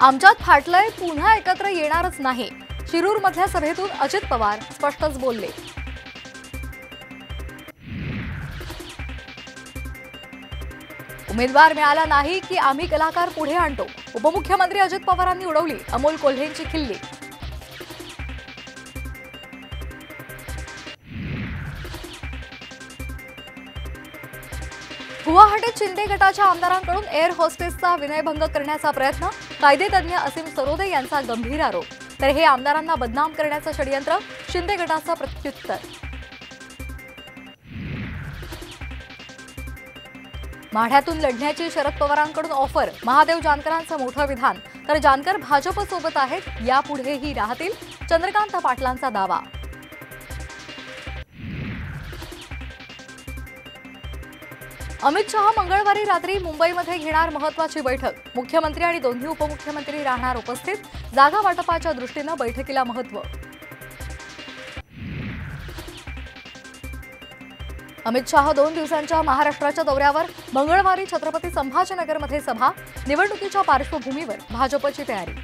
आमच्यात फाटलंय, पुन्हा एकत्र येणारच नाही. शिरूरमधल्या सभेतून अजित पवार स्पष्टच बोलले. उमेदवार मिळाला नाही की आम्ही कलाकार पुढे आणतो. उपमुख्यमंत्री अजित पवारांनी उडवली अमोल कोल्हेंची खिल्ली. गुवाहाटीत शिंदे गटाच्या आमदारांकडून एअर होस्टेसचा विनयभंग करण्याचा प्रयत्न. कायदेतज्ञ असीम सरोदे यांचा गंभीर आरोप. तर हे आमदारांना बदनाम करण्याचं षडयंत्र. शिंदे गटाचं प्रत्युत्तर. माढ्यातून लढण्याची शरद पवारांकडून ऑफर. महादेव जानकरांचं मोठं विधान. तर जानकर भाजपसोबत आहेत, यापुढेही राहतील. चंद्रकांत पाटलांचा दावा. अमित शहा मंगळवारी रात्री मुंबईमध्ये घेणार महत्त्वाची बैठक. मुख्यमंत्री आणि दोन्ही उपमुख्यमंत्री राहणार उपस्थित. जागा वाटपाच्या दृष्टीनं बैठकीला महत्त्व. अमित शहा 2 दिवसांच्या महाराष्ट्राच्या दौऱ्यावर. मंगळवारी छत्रपती संभाजीनगरमध्ये सभा. निवडणुकीच्या पार्श्वभूमीवर भाजपची तयारी.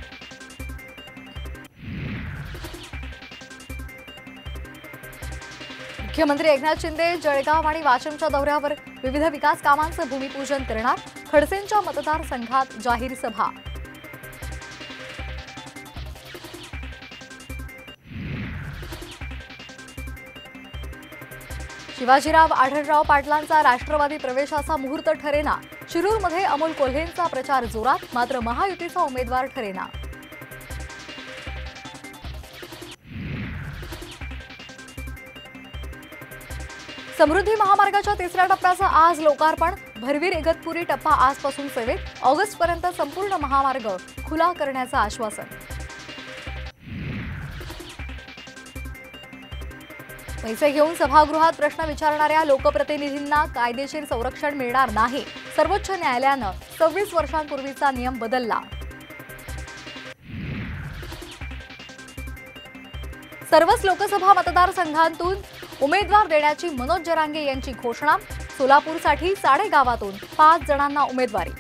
मुख्यमंत्री एकनाथ शिंदे जळगाव आणि वाशिमच्या दौऱ्यावर. विविध विकास कामांचं भूमिपूजन करणार. खडसेंच्या मतदारसंघात जाहीर सभा. शिवाजीराव आढळराव पाटलांचा राष्ट्रवादी प्रवेशाचा मुहूर्त ठरेना. शिरूरमध्ये अमोल कोल्हेंचा प्रचार जोरात. मात्र महायुतीचा उमेदवार ठरेना. समृद्धी महामार्गाच्या 3ऱ्या टप्प्याचं आज लोकार्पण. भरवीर इगतपुरी टप्पा आजपासून सेवेत. ऑगस्टपर्यंत संपूर्ण महामार्ग खुला करण्याचं आश्वासन. पैसे घेऊन सभागृहात प्रश्न विचारणाऱ्या लोकप्रतिनिधींना कायदेशीर संरक्षण मिळणार नाही. सर्वोच्च न्यायालयानं 26 वर्षांपूर्वीचा नियम बदलला. सर्वच लोकसभा मतदारसंघांतून उमेदवार देण्याची मनोज जरांगे यांची घोषणा. सोलापूरसाठी साडे गावातून 5 जणांना उमेदवारी.